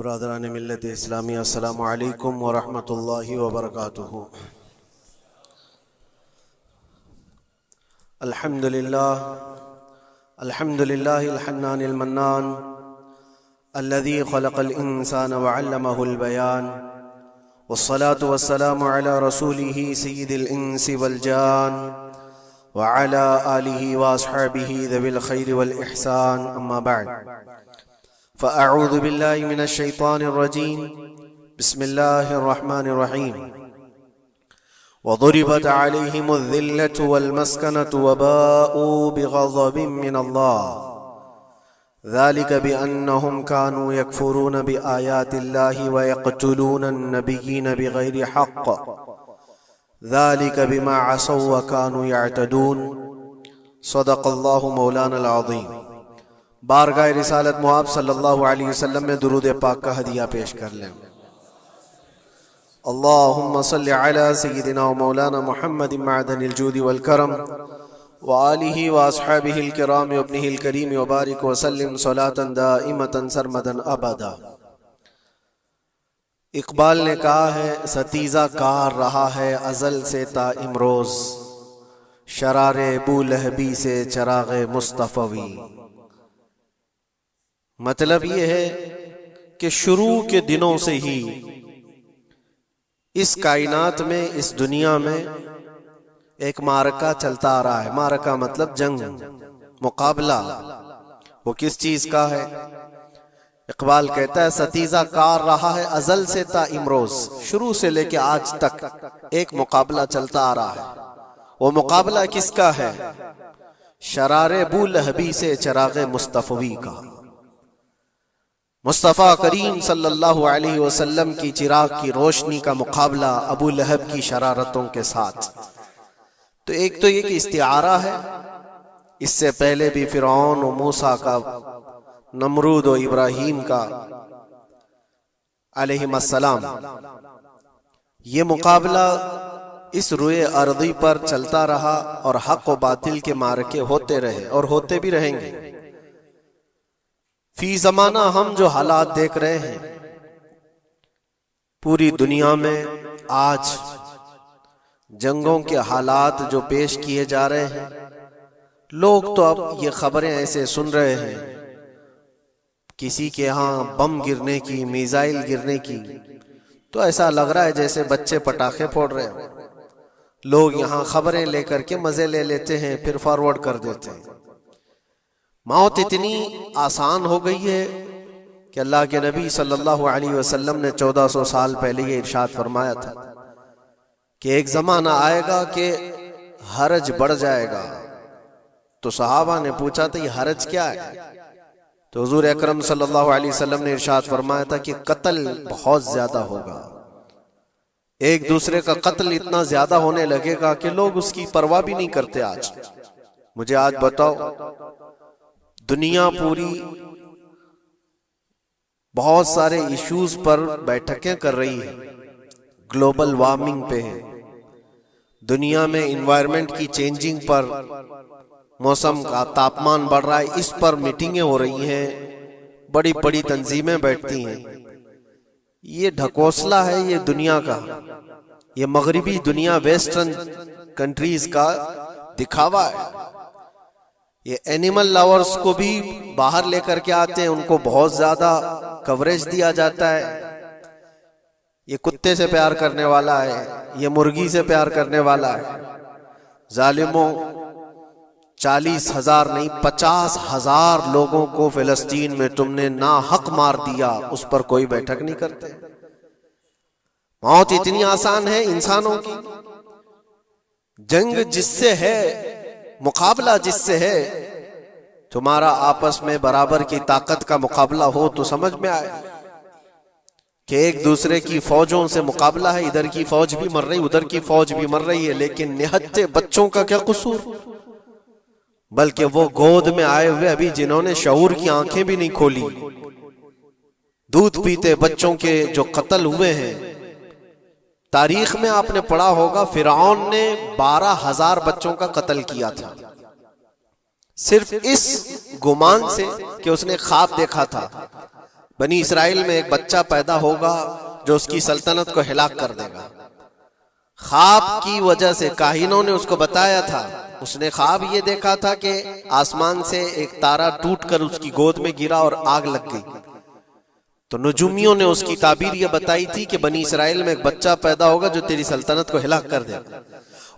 बरादरान मिल्लत इस्लामी अस्सलामु अलैकुम व रहमतुल्लाहि व बरकातुहू। अल्हम्दुलिल्लाहिल हन्नानिल मन्नान अल्लज़ी खलक़ल इंसान व अल्लमहुल बयान वस्सलातु वस्सलामु अला रसूलिही सय्यिदिल इंसी वल जान व अला आलिही व अस्हाबिही ज़विल खैरि वल इहसान, अम्मा बअद। फ़अऊज़ु बिल्लाहि मिनश शैतानिर रजीम, बिस्मिल्लाहिर रहमानिर रहीम। वज़ुरिबत अलैहिमुज़्ज़िल्लतु वल मस्कनतु वबाऊ बिग़ज़बिन मिनल्लाह ज़ालिका बिअन्नहुम कानू यकफ़ुरून बिआयातिल्लाहि व यक़्तुलूनन नबिय्यीन बिग़ैरि हक़्क़ ज़ालिका बिमा असौ व कानू यअतदून। सदक़ल्लाहु मौलानल अज़ीम। बारगाह रिसालत मुआब सल्लल्लाहु अलैहि वसल्लम में दुरूद पाक का हदिया पेश कर लें। अल्लाहुम्मा सल्लि अला सय्यिदिना व मौलाना मुहम्मदिन मअदनिल जूदि वल करम व आलिहि व अस्हाबिहिल किराम व इब्निहिल करीम व बारिक व सल्लिम सलातन दाइमतन सरमदन अबदा। इकबाल ने कहा है, सतीजा कार रहा है अज़ल से ता इमरोज़, शरारे बू लहबी से चराग़े मुस्तफ़वी। मतलब ये है कि शुरू के दिनों से ही इस कायनात में, इस दुनिया में एक मारका चलता आ रहा है। मारका मतलब जंग, मुकाबला। वो किस चीज का है? इकबाल कहता है, सतीजा कार रहा है अज़ल से ता इमरोज़, शुरू से लेके आज तक एक मुकाबला चलता आ रहा है। वो मुकाबला किसका है? शरारे बू लहबी से चराग़े मुस्तफ़वी का। मुस्तफ़ा करीम सल्लल्लाहु अलैहि वसल्लम की चिराग की रोशनी का मुकाबला अबू लहब की शरारतों के साथ। तो एक तो ये कि इस्तिआरा है, इससे पहले भी फिरौन और मूसा का, नमरूद और इब्राहीम का अलैहिमुस्सलाम, ये मुकाबला इस रुए अर्दी पर चलता रहा और हक और बातिल के मारके होते रहे और होते भी रहेंगे। फी ज़माना हम जो हालात देख रहे हैं पूरी दुनिया में, आज जंगों के हालात जो पेश किए जा रहे हैं, लोग तो अब ये खबरें ऐसे सुन रहे हैं, किसी के यहाँ बम गिरने की, मिसाइल गिरने की, तो ऐसा लग रहा है जैसे बच्चे पटाखे फोड़ रहे हैं। लोग यहाँ खबरें लेकर के मजे ले लेते हैं, फिर फॉरवर्ड कर देते हैं। मौत इतनी आसान हो गई है कि अल्लाह के नबी सल्लल्लाहु अलैहि वसल्लम ने 1400 साल पहले ये इरशाद फरमाया था कि एक जमाना आएगा कि हरज बढ़ जाएगा। तो सहाबा ने पूछा था, ये हरज क्या है? तो हुजूर अकरम सल्लल्लाहु अलैहि वसल्लम ने इरशाद फरमाया था कि कत्ल बहुत ज्यादा होगा। एक दूसरे का कत्ल इतना ज्यादा होने लगेगा कि लोग उसकी परवाह भी नहीं करते। आज मुझे आज बताओ, दुनिया पूरी बहुत सारे इश्यूज पर बैठकें कर रही है, ग्लोबल वार्मिंग पे है, दुनिया में इन्वायरमेंट की चेंजिंग पर, मौसम का तापमान बढ़ रहा है, इस पर मीटिंगें हो रही हैं, बड़ी बड़ी तंजीमें बैठती हैं। ये ढकोसला है, ये दुनिया का, ये मगरिबी दुनिया, वेस्टर्न कंट्रीज का दिखावा है। ये एनिमल लवर्स को भी बाहर लेकर के आते हैं, उनको बहुत ज्यादा कवरेज दिया जाता है। ये कुत्ते से प्यार करने वाला है, ये मुर्गी से प्यार करने वाला है। जालिमों, 40,000 नहीं 50,000 लोगों को फिलिस्तीन में तुमने ना हक मार दिया, उस पर कोई बैठक नहीं करते। मौत इतनी आसान है इंसानों की। जंग जिससे है, मुकाबला जिससे है, तुम्हारा आपस में बराबर की ताकत का मुकाबला हो तो समझ में आए कि एक दूसरे की फौजों से मुकाबला है। इधर की फौज भी मर रही, उधर की फौज भी मर रही है, लेकिन निहत्ते बच्चों का क्या कसूर? बल्कि वो गोद में आए हुए अभी जिन्होंने शऊर की आंखें भी नहीं खोली, दूध पीते बच्चों के जो कत्ल हुए हैं। तारीख में आपने पढ़ा होगा, फिरौन ने 12,000 बच्चों का कत्ल किया था, सिर्फ इस गुमान से कि उसने ख्वाब देखा था बनी इसराइल में एक बच्चा पैदा होगा जो उसकी सल्तनत को हिलाक कर देगा। ख्वाब की वजह से काहिनों ने उसको बताया था, उसने ख्वाब ये देखा था कि आसमान से एक तारा टूटकर उसकी गोद में गिरा और आग लग गई। तो नजूमियों ने उसकी ताबीर ये बताई थी कि बनी इसराइल में एक बच्चा पैदा होगा जो तेरी सल्तनत को हिलाक कर देगा।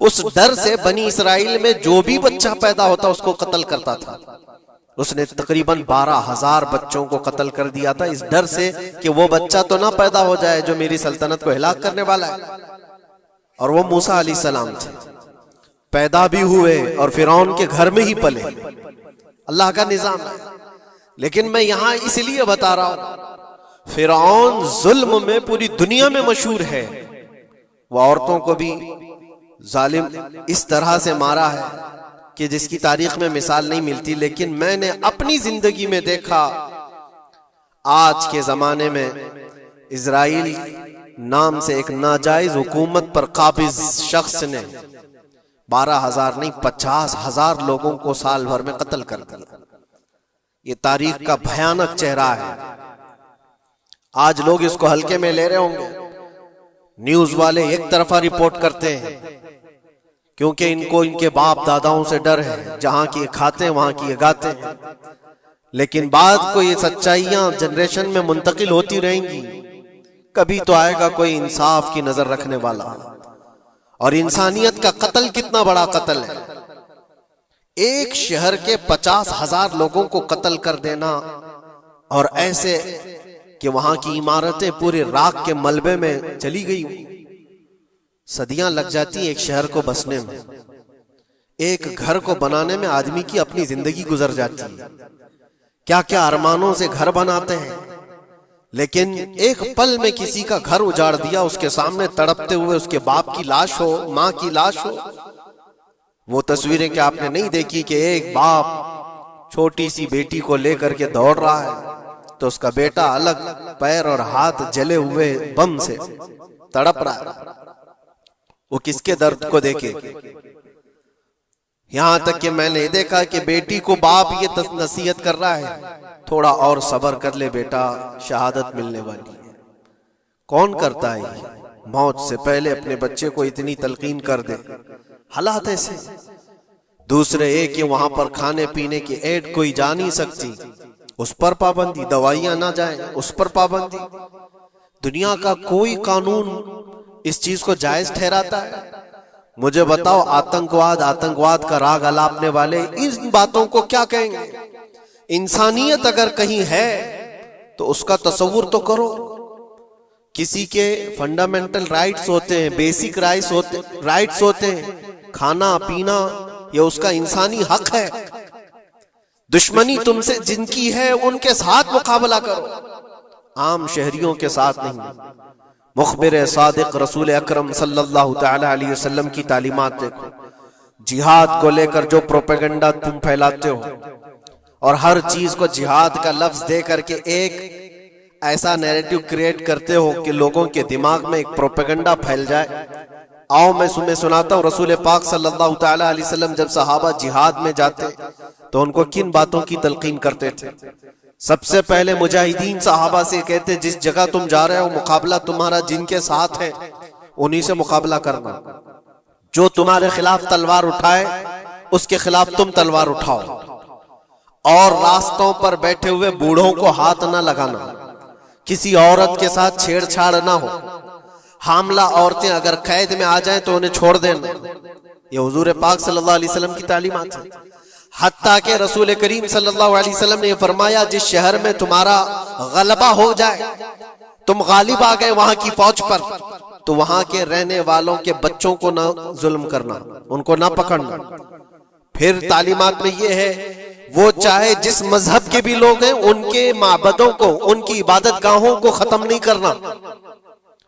उस डर से बनी इसराइल में जो भी बच्चा पैदा होता उसको कत्ल करता था। उसने तकरीबन 12,000 बच्चों को कत्ल कर दिया था, इस डर से कि वो बच्चा तो ना पैदा हो जाए जो मेरी सल्तनत को हिलाक करने वाला है। और वो मूसा अलैहिस्सलाम थे, पैदा भी हुए और फिरौन के घर में ही पले। अल्लाह का निजाम है। लेकिन मैं यहां इसलिए बता रहा हूं, फिरौन जुल्म में पूरी दुनिया में मशहूर है। वो औरतों को भी जालिम इस तरह से मारा है कि जिसकी तारीख में मिसाल नहीं मिलती। लेकिन मैंने अपनी जिंदगी में देखा, आज के जमाने में इजराइल नाम से एक नाजायज हुकूमत पर काबिज शख्स ने 12,000 नहीं 50,000 लोगों को साल भर में कत्ल कर दिया। ये तारीख का भयानक चेहरा है। आज लोग इसको हल्के में ले रहे होंगे, न्यूज वाले एक तरफा रिपोर्ट करते हैं क्योंकि इनको इनके बाप दादाओं से डर है, जहां की खाते हैं वहां की गाते हैं। लेकिन बाद को ये सच्चाइयां जनरेशन में मुंतकिल होती रहेंगी। कभी तो आएगा कोई इंसाफ की नजर रखने वाला। और इंसानियत का कत्ल कितना बड़ा कत्ल है। एक शहर के 50,000 लोगों को कत्ल कर देना, और ऐसे कि वहां की इमारतें पूरे राख के मलबे में चली गई। सदियां लग जाती एक शहर को बसने में, एक घर को बनाने में आदमी की अपनी जिंदगी गुजर जाती है। क्या क्या अरमानों से घर बनाते हैं, लेकिन एक पल में किसी का घर उजाड़ दिया, उसके सामने तड़पते हुए उसके बाप की लाश हो, मां की लाश हो। वो तस्वीरें क्या आपने नहीं देखी कि एक बाप छोटी सी बेटी को लेकर के दौड़ रहा है तो उसका बेटा अलग पैर और हाथ जले हुए बम से तड़प रहा है। वो किसके दर्द को देखे। यहां तक कि मैंने देखा कि बेटी को बाप ये नसीहत कर रहा है, थोड़ा और सब्र कर ले बेटा, शहादत मिलने वाली है। कौन करता है मौत से पहले अपने बच्चे को इतनी तलकीन कर दे। हालात ऐसे। दूसरे एक कि वहां पर खाने पीने की ऐड कोई जा नहीं सकती, उस पर पाबंदी। दवाइयां ना जाए, उस पर पाबंदी। दुनिया का कोई कानून इस चीज को जायज ठहराता है? मुझे बताओ, आतंकवाद का राग अलापने वाले इन बातों को क्या कहेंगे? इंसानियत अगर कहीं है तो उसका तस्वुर तो करो। किसी के फंडामेंटल राइट्स होते हैं, बेसिक राइट्स होते हैं, खाना पीना, ये उसका इंसानी हक है। दुश्मनी तुमसे जिनकी है उनके साथ मुकाबला करो, आम शहरियों के साथ नहीं। मुखबिर सादिक रसूल अकरम सल्लल्लाहु तआला अलैहि वसल्लम की तालीमात देखो। जिहाद को लेकर जो प्रोपेगेंडा तुम फैलाते हो और हर चीज को जिहाद का लफ्ज दे करके एक ऐसा नैरेटिव क्रिएट करते हो कि लोगों के दिमाग में एक प्रोपेगेंडा फैल जाए। आओ मैं तुम्हें सुनाता हूँ, रसूल पाक सल्लल्लाहु तआला अलैहि वसल्लम जब सहाबा जिहाद में जाते तो उनको किन बातों की तलकीन करते थे। सबसे पहले मुजाहिदीन सहाबा से कहते, जिस जगह तुम जा रहे हो मुकाबला तुम्हारा जिनके साथ है उन्हीं से मुकाबला करना। जो तुम्हारे खिलाफ तलवार उठाए उसके खिलाफ तुम तलवार उठाओ। और रास्तों पर बैठे हुए बूढ़ों को हाथ ना लगाना, किसी औरत के साथ छेड़छाड़ ना हो। हामला औरतें अगर कैद में आ जाएं तो उन्हें छोड़ देना। ये हुजूर पाक सल्लल्लाहु अलैहि वसल्लम की तालीमात है। हत्ता के रसूल करीम सल्लल्लाहु अलैहि वसल्लम ने फरमाया, जिस शहर में तुम्हारा गलबा हो जाए, तुम गालिब आ गए वहां की फौज पर, तो वहां के रहने वालों के बच्चों को ना जुल्म करना, उनको ना पकड़ना। फिर तालीमात में ये है, वो चाहे जिस मजहब के भी लोग हैं उनके माबदों को, उनकी इबादत गाहों को खत्म नहीं करना,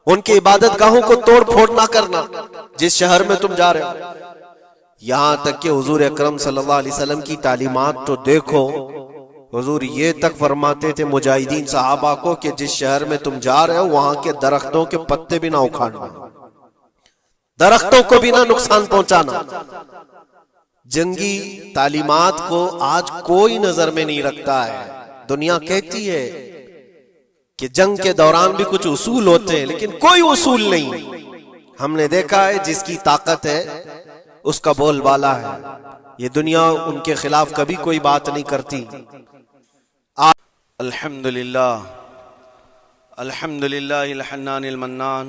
उनकी इबादत गाहों को तोड़ फोड़ ना करना जिस शहर में तुम जा रहे हो। यहां तक कि हुजूर अकरम सल्लल्लाहु अलैहि वसल्लम की तालीमात तो देखो, हुजूर ये तक फरमाते थे मुजाहिदीन सहाबा को कि जिस शहर में तुम जा रहे हो वहां के दरख्तों के पत्ते भी ना उखाड़ना, दरख्तों को भी ना नुकसान पहुंचाना। जंगी तालीमात को आज कोई नजर में नहीं रखता है। दुनिया कहती है कि जंग के दौरान भी कुछ उसूल होते हैं, लेकिन कोई उसूल नहीं। हमने देखा है जिसकी ताकत है उसका बोलबाला है। ये दुनिया उनके खिलाफ कभी कोई बात नहीं करती। अल्हम्दुलिल्लाह अल्हम्दुलिल्लाहिल हन्नानिल मन्नान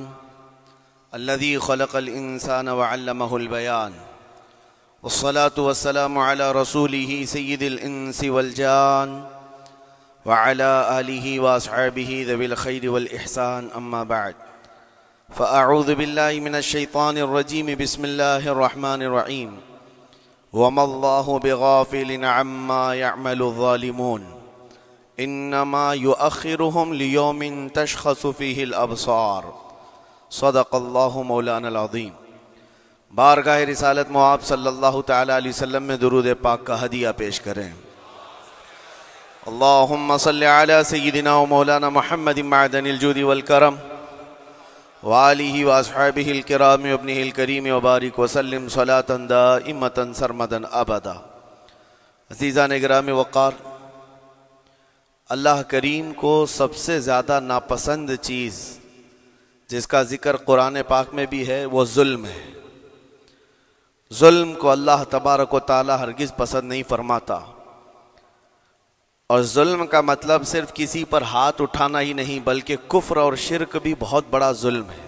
अल्लज़ी खलक़ल इंसान व अल्लमहुल बयान वस्सलातु वस्सलामु अला रसूलिही सय्यिदिल इंसी वल जान व अला आलिही व अस्हाबिही ज़विल खैरि वल इहसान अम्मा बअद फ़अऊज़ु बिल्लाहि मिनश शैतानिर रजीम बिस्मिल्लाहिर रहमानिर रहीम वमल्लाहु बिगाफ़िलिन अम्मा यअमलुज़ ज़ालिमून इन्नमा युअख़िरुहुम लियौमिन तशख़सु फ़ीहिल अबसार सदक़ल्लाहु मौलानल अज़ीम। बारगाह रिसालत में आप सल्लल्लाहु तआला अलैहि वसल्लम में दुरूद पाक का हदिया पेश करें। अल्लाहुम्मा सल्लि अला सय्यिदिना व मौलाना मुहम्मदिन मअदनिल जूदि वल करम व आलिहि व अस्हाबिहिल किराम व इब्निहिल करीम व बारिक व सल्लिम सलातन दाइमतन सरमदन अबदा। अज़ीज़ान गिरामी वक़ार, अल्लाह करीम को सबसे ज़्यादा नापसंद चीज़ जिसका ज़िक्र कुरान पाक में भी है वो जुल्म है। जुल्म को अल्लाह तबारक व तआला हरगिज़ पसंद नहीं फरमाता। और जुल्म का मतलब सिर्फ किसी पर हाथ उठाना ही नहीं, बल्कि कुफ्र और शिर्क भी बहुत बड़ा जुल्म है।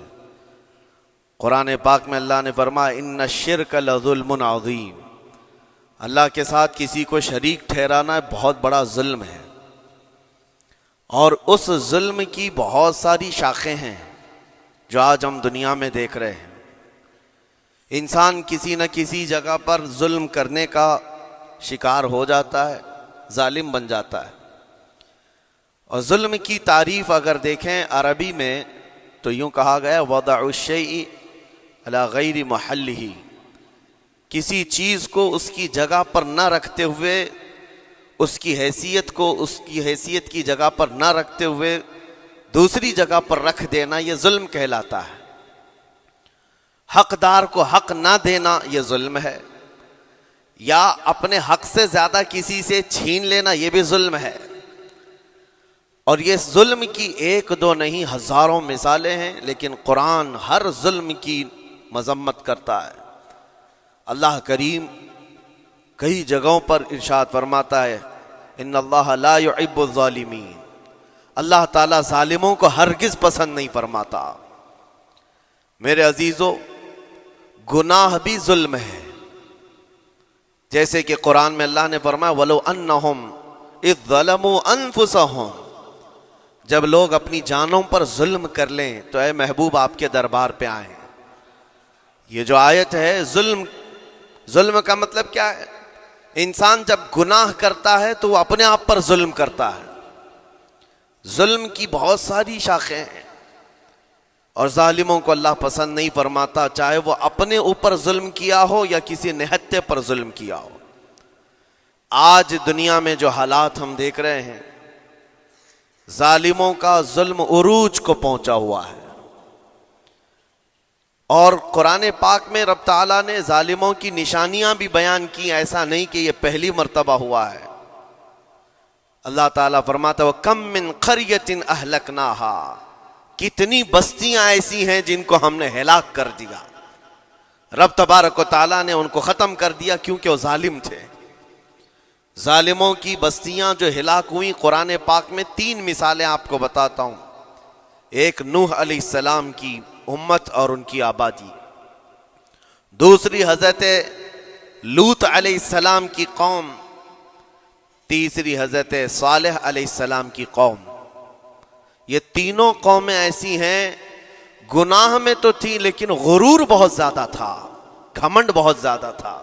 कुरान पाक में अल्लाह ने फरमाया इन्ना शिर्क लज़ुल्मुन अज़ीम। अल्लाह के साथ किसी को शरीक ठहराना बहुत बड़ा जुल्म है। और उस जुल्म की बहुत सारी शाखें हैं जो आज हम दुनिया में देख रहे हैं। इंसान किसी न किसी जगह पर जुल्म करने का शिकार हो जाता है, जालिम बन जाता है। और जुल्म की तारीफ अगर देखें अरबी में तो यूं कहा गया वदउश्शैइ अला गैरि महल्लिही, किसी चीज़ को उसकी जगह पर न रखते हुए, उसकी हैसियत को उसकी हैसियत की जगह पर न रखते हुए दूसरी जगह पर रख देना, यह जुल्म कहलाता है। हकदार को हक ना देना यह जुल्म है, या अपने हक से ज्यादा किसी से छीन लेना यह भी जुल्म है। और ये जुल्म की एक दो नहीं हजारों मिसालें हैं, लेकिन कुरान हर जुल्म की मजम्मत करता है। अल्लाह करीम कई जगहों पर इरशाद फरमाता है इन्नल्लाह ला युहिब्बुज़ ज़ालिमीन। अल्लाह ताला जालिमों को हरगिज पसंद नहीं फरमाता। मेरे अजीजों, गुनाह भी जुल्म है। जैसे कि कुरान में अल्लाह ने फरमाया वलो अन्नहुम इज़ ज़लमू अनफुसहुम, जब लोग अपनी जानों पर जुल्म कर लें तो ऐ महबूब आपके दरबार पे आए। ये जो आयत है, जुल्म का मतलब क्या है? इंसान जब गुनाह करता है तो वो अपने आप पर जुल्म करता है। जुल्म की बहुत सारी शाखें हैं और जालिमों को अल्लाह पसंद नहीं फरमाता, चाहे वो अपने ऊपर जुल्म किया हो या किसी निहत्ते पर जुल्म किया हो। आज दुनिया में जो हालात हम देख रहे हैं, जालिमों का जुल्म उरूज को पहुंचा हुआ है। और कुरान पाक में रब ताला ने जालिमों की निशानियां भी बयान की। ऐसा नहीं कि यह पहली मर्तबा हुआ है। अल्लाह ताला फरमाता है कम मिन क़रियतिन अहलकनाहा, कितनी बस्तियां ऐसी हैं जिनको हमने हिलाक कर दिया। रब तबारक व तआला ने उनको ख़त्म कर दिया क्योंकि वो जालिम थे। जालिमों की बस्तियां जो हिलाक हुई, कुरान पाक में 3 मिसालें आपको बताता हूं। एक नूह अलैहिस्सलाम की उम्मत और उनकी आबादी, दूसरी हजरत लूत अलैहिस्सलाम की कौम, तीसरी हजरत सालेह अलैहिस्सलाम की कौम। ये तीनों कौमें ऐसी हैं, गुनाह में तो थी लेकिन गुरूर बहुत ज्यादा था, घमंड बहुत ज्यादा था।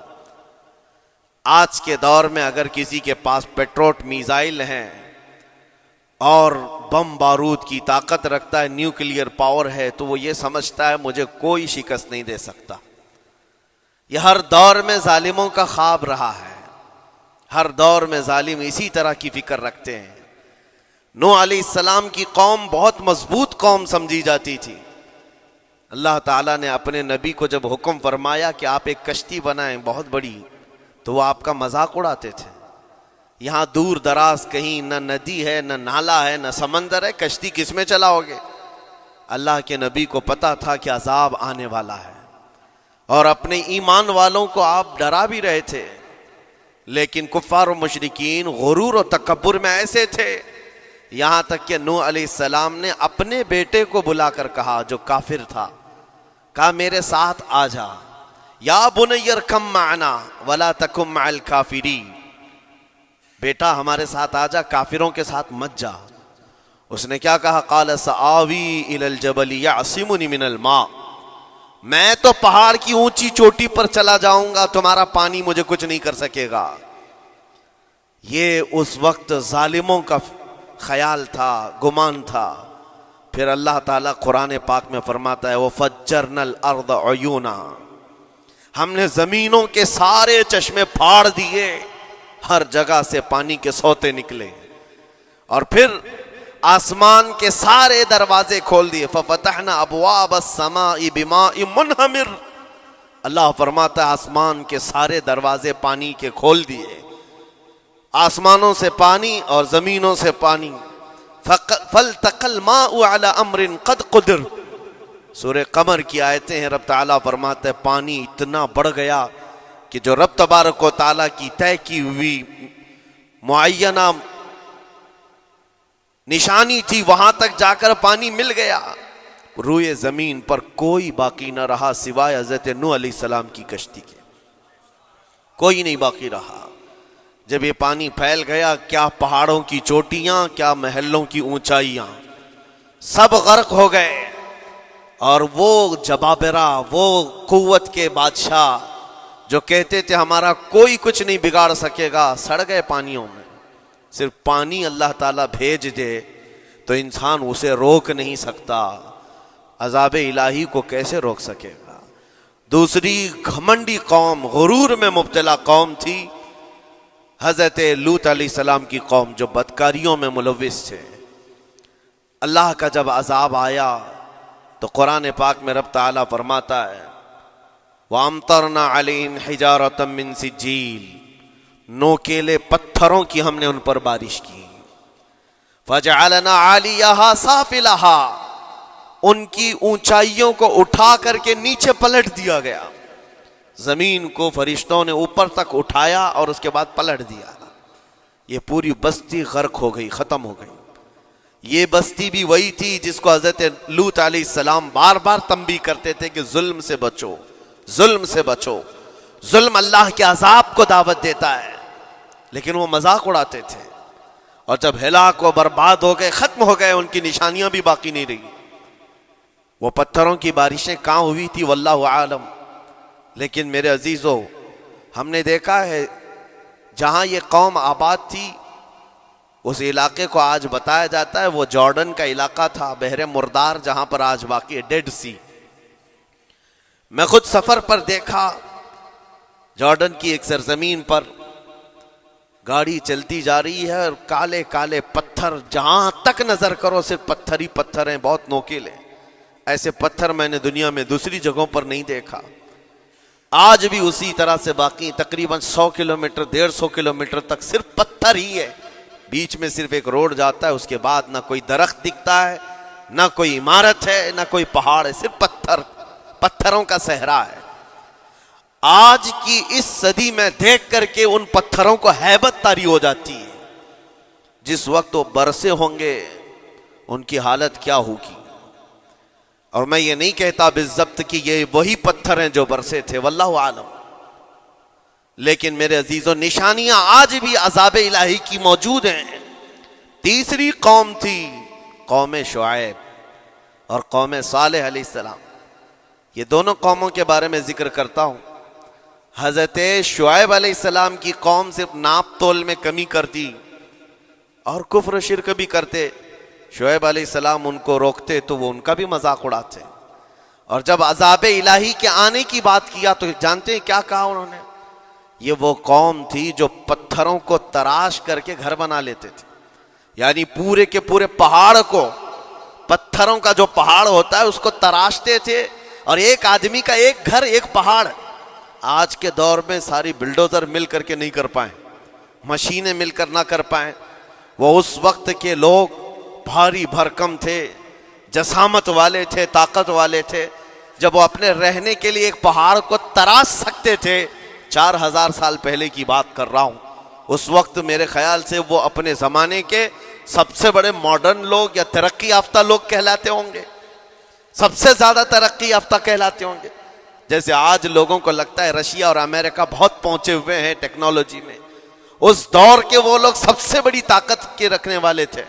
आज के दौर में अगर किसी के पास पेट्रोल मिसाइल हैं और बम बारूद की ताकत रखता है, न्यूक्लियर पावर है, तो वो ये समझता है मुझे कोई शिकस्त नहीं दे सकता। यह हर दौर में जालिमों का ख्वाब रहा है। हर दौर में जालिम इसी तरह की फिक्र रखते हैं। नूह अलैहिस्सलाम की कौम बहुत मजबूत कौम समझी जाती थी। अल्लाह ताला ने अपने नबी को जब हुक्म फरमाया कि आप एक कश्ती बनाएं बहुत बड़ी, तो वो आपका मजाक उड़ाते थे। यहां दूर दराज कहीं न नदी है, न नाला है, न समंदर है, कश्ती किसमें चलाओगे? अल्लाह के नबी को पता था कि अजाब आने वाला है और अपने ईमान वालों को आप डरा भी रहे थे, लेकिन कुफ्फार और मुशरिकीन गुरूर और तकब्बुर में ऐसे थे, यहां तक कि नूह अलैहिस्सलाम ने अपने बेटे को बुलाकर कहा, जो काफिर था, कहा मेरे साथ आ जा, या बुनय्यरकम माना वला तकुम मअल काफिरीन, बेटा हमारे साथ आ जा, काफिरों के साथ मत जा। उसने क्या कहा? क़ाल सआवी इलल जबल यअसिमुनी मिनल मा, मैं तो पहाड़ की ऊंची चोटी पर चला जाऊंगा, तुम्हारा पानी मुझे कुछ नहीं कर सकेगा। ये उस वक्त जालिमों का ख्याल था, गुमान था। फिर अल्लाह ताला कुरान पाक में फरमाता है, वो फज्जरनल अर्द उयूना, हमने जमीनों के सारे चश्मे फाड़ दिए, हर जगह से पानी के सोते निकले, और फिर आसमान के सारे दरवाजे खोल दिए। फफतहना अबवाब अस्समाई बिमाइन मुनहमिर, अल्लाह फरमाता है आसमान के सारे दरवाजे पानी के खोल दिए, आसमानों से पानी और जमीनों से पानी। फल्तकल माउ अला अम्रिन कद कुदर, सूरह कमर की आयतें हैं। रब ताला फरमाता है पानी इतना बढ़ गया कि जो रब तबारक व ताला की तय की हुई मुअय्यना निशानी थी, वहां तक जाकर पानी मिल गया। रूए जमीन पर कोई बाकी न रहा सिवाय हजरत नूह अलैहिस्सलाम की कश्ती के, कोई नहीं बाकी रहा। जब ये पानी फैल गया, क्या पहाड़ों की चोटियां, क्या महलों की ऊंचाइयां, सब गर्क हो गए। और वो जबाबरा, वो कुव्वत के बादशाह जो कहते थे हमारा कोई कुछ नहीं बिगाड़ सकेगा, सड़ गए पानियों में। सिर्फ पानी अल्लाह ताला भेज दे तो इंसान उसे रोक नहीं सकता, अजाब इलाही को कैसे रोक सकेगा? दूसरी घमंडी कौम, गुरूर में मुब्तला कौम थी हजरत लूत अलैहिस्सलाम की कौम, जो बदकारियों में मुलव्विस थे। अल्लाह का जब अजाब आया तो कुरान पाक में रब ताला फरमाता है, वअमतरना अलैहिम हिजारतम मिन सिज्जील, नोकेले पत्थरों की हमने उन पर बारिश की। फजअलना आलियहा साफिलहा, उनकी ऊंचाइयों को उठा करके नीचे पलट दिया गया। जमीन को फरिश्तों ने ऊपर तक उठाया और उसके बाद पलट दिया। ये पूरी बस्ती गर्क हो गई, खत्म हो गई। ये बस्ती भी वही थी जिसको हजरत लूत अलैहिस्सलाम बार बार तंबी करते थे कि जुल्म से बचो, जुल्म से बचो। जुल्म अल्लाह के अजाब को दावत देता है, लेकिन वो मजाक उड़ाते थे। और जब हिलाक व बर्बाद हो गए, खत्म हो गए, उनकी निशानियां भी बाकी नहीं रही। वो पत्थरों की बारिशें कहां हुई थी वल्लाहु आलम। लेकिन मेरे अजीजों, हमने देखा है जहां ये कौम आबाद थी, उस इलाके को आज बताया जाता है वो जॉर्डन का इलाका था, बहरे मुर्दार, जहां पर आज बाकी है डेड सी। मैं खुद सफर पर देखा, जॉर्डन की एक सरजमीन पर गाड़ी चलती जा रही है और काले काले पत्थर, जहां तक नजर करो सिर्फ पत्थर ही पत्थर हैं, बहुत नोकीले। ऐसे पत्थर मैंने दुनिया में दूसरी जगहों पर नहीं देखा। आज भी उसी तरह से बाकी तकरीबन 100 किलोमीटर 150 किलोमीटर तक सिर्फ पत्थर ही है। बीच में सिर्फ एक रोड जाता है, उसके बाद ना कोई दरख्त दिखता है, ना कोई इमारत है, ना कोई पहाड़ है, सिर्फ पत्थर, पत्थरों का सहरा है। आज की इस सदी में देख करके उन पत्थरों को हैबत तारी हो जाती है। जिस वक्त वो बरसे होंगे उनकी हालत क्या होगी। और मैं ये नहीं कहता बिज़्ज़ब्त कि ये वही पत्थर हैं जो बरसे थे, वल्लाहु आलम। लेकिन मेरे अजीजों, निशानियां आज भी अज़ाब इलाही की मौजूद हैं। तीसरी कौम थी कौम शुआइब और कौम सालेह अलैहिस्सलाम। ये दोनों कौमों के बारे में जिक्र करता हूं। हजरत शुआइब अलैहिस्सलाम की कौम सिर्फ नाप तोल में कमी करती और कुफ्र शिर्क भी करते। शुआइब अलैहिस्सलाम उनको रोकते तो वो उनका भी मजाक उड़ाते। और जब अज़ाब इलाही के आने की बात किया तो जानते हैं क्या कहा उन्होंने? ये वो कौम थी जो पत्थरों को तराश करके घर बना लेते थे। यानी पूरे के पूरे पहाड़ को, पत्थरों का जो पहाड़ होता है उसको तराशते थे। और एक आदमी का एक घर, एक पहाड़। आज के दौर में सारी बिल्डोजर मिल करके नहीं कर पाए, मशीनें मिलकर ना कर पाए। वो उस वक्त के लोग भारी भरकम थे, जसामत वाले थे, ताकत वाले थे। जब वो अपने रहने के लिए एक पहाड़ को तराश सकते थे, 4000 साल पहले की बात कर रहा हूं, उस वक्त मेरे ख्याल से वो अपने जमाने के सबसे बड़े मॉडर्न लोग या तरक्की याफ्ता लोग कहलाते होंगे, सबसे ज्यादा तरक्की याफ्ता कहलाते होंगे। जैसे आज लोगों को लगता है रशिया और अमेरिका बहुत पहुंचे हुए हैं टेक्नोलॉजी में, उस दौर के वो लोग सबसे बड़ी ताकत के रखने वाले थे।